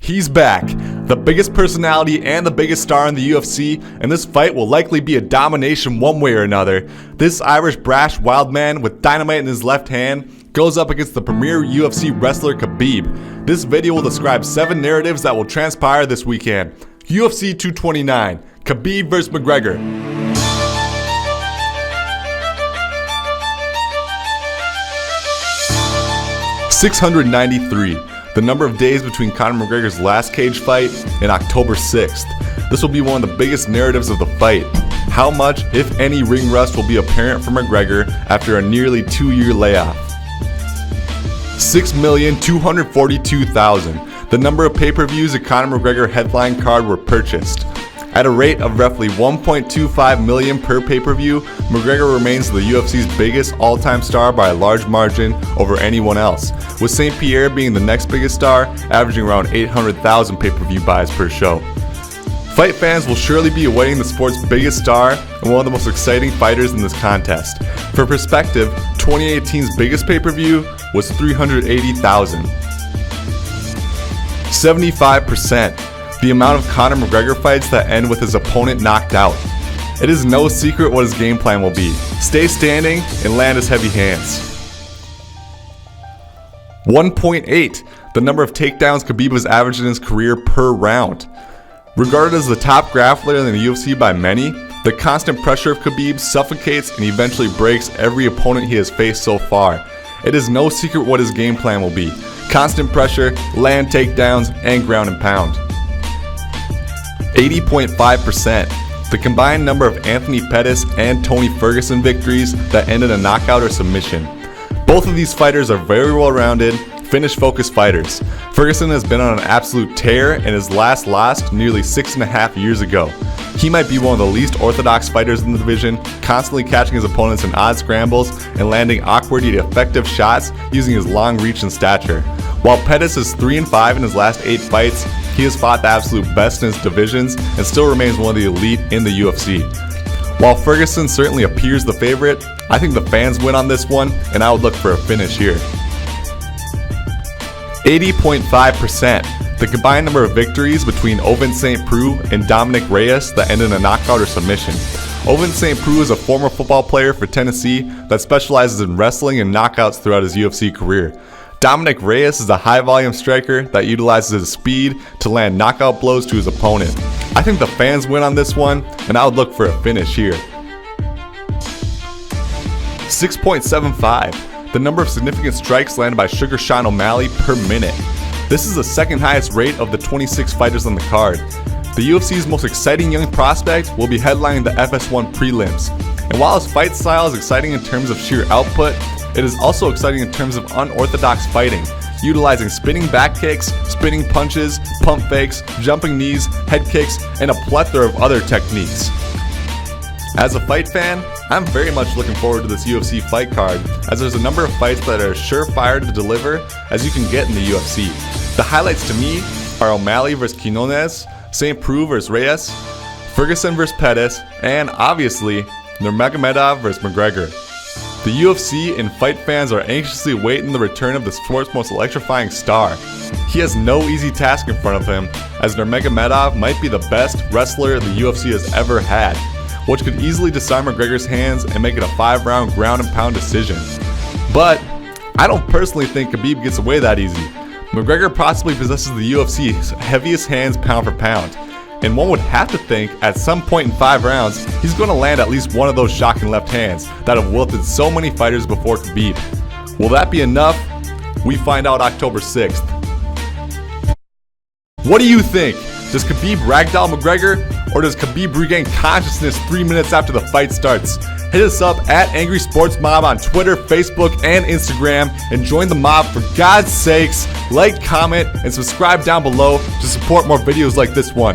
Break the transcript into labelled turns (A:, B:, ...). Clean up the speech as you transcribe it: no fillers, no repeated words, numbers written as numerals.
A: He's back, the biggest personality and the biggest star in the UFC, and this fight will likely be a domination one way or another. This Irish brash wild man with dynamite in his left hand goes up against the premier UFC wrestler Khabib. This video will describe 7 narratives that will transpire this weekend. UFC 229, Khabib vs. McGregor. .693. The number of days between Conor McGregor's last cage fight and October 6th. This will be one of the biggest narratives of the fight. How much, if any, ring rust will be apparent for McGregor after a nearly 2-year layoff? 6,242,000. The number of pay-per-views a Conor McGregor headline card were purchased. At a rate of roughly 1.25 million per pay-per-view, McGregor remains the UFC's biggest all-time star by a large margin over anyone else, with St. Pierre being the next biggest star, averaging around 800,000 pay-per-view buys per show. Fight fans will surely be awaiting the sport's biggest star and one of the most exciting fighters in this contest. For perspective, 2018's biggest pay-per-view was 380,000. 75%. The amount of Conor McGregor fights that end with his opponent knocked out. It is no secret what his game plan will be. Stay standing and land his heavy hands. 1.8. The number of takedowns Khabib has averaged in his career per round. Regarded as the top grappler in the UFC by many, the constant pressure of Khabib suffocates and eventually breaks every opponent he has faced so far. It is no secret what his game plan will be. Constant pressure, land takedowns, and ground and pound. 80.5%. The combined number of Anthony Pettis and Tony Ferguson victories that ended a knockout or submission. Both of these fighters are very well-rounded, finish-focused fighters. Ferguson has been on an absolute tear and his last lost nearly 6.5 years ago. He might be one of the least orthodox fighters in the division, constantly catching his opponents in odd scrambles and landing awkward yet effective shots using his long reach and stature. While Pettis is 3-5 in his last 8 fights, he has fought the absolute best in his divisions and still remains one of the elite in the UFC. While Ferguson certainly appears the favorite, I think the fans win on this one, and I would look for a finish here. 80.5%. The combined number of victories between Ovince Preux and Dominick Reyes that end in a knockout or submission. Ovince Preux is a former football player for Tennessee that specializes in wrestling and knockouts throughout his UFC career. Dominick Reyes is a high-volume striker that utilizes his speed to land knockout blows to his opponent. I think the fans win on this one, and I would look for a finish here. 6.75. The number of significant strikes landed by Sugar Sean O'Malley per minute. This is the second highest rate of the 26 fighters on the card. The UFC's most exciting young prospect will be headlining the FS1 prelims. And while his fight style is exciting in terms of sheer output, it is also exciting in terms of unorthodox fighting, utilizing spinning back kicks, spinning punches, pump fakes, jumping knees, head kicks, and a plethora of other techniques. As a fight fan, I'm very much looking forward to this UFC fight card, as there's a number of fights that are as surefire to deliver as you can get in the UFC. The highlights to me are O'Malley vs. Quinonez, St. Preux vs. Reyes, Ferguson vs. Pettis, and obviously, Nurmagomedov vs. McGregor. The UFC and fight fans are anxiously awaiting the return of the sport's most electrifying star. He has no easy task in front of him, as Nurmagomedov might be the best wrestler the UFC has ever had, which could easily disarm McGregor's hands and make it a 5-round ground and pound decision. But I don't personally think Khabib gets away that easy. McGregor possibly possesses the UFC's heaviest hands pound for pound, and one would have to think at some point in 5 rounds, he's going to land at least one of those shocking left hands that have wilted so many fighters before Khabib. Will that be enough? We find out October 6th. What do you think? Does Khabib ragdoll McGregor, or does Khabib regain consciousness 3 minutes after the fight starts? Hit us up at Angry Sports Mob on Twitter, Facebook, and Instagram, and join the mob for God's sakes. Like, comment, and subscribe down below to support more videos like this one.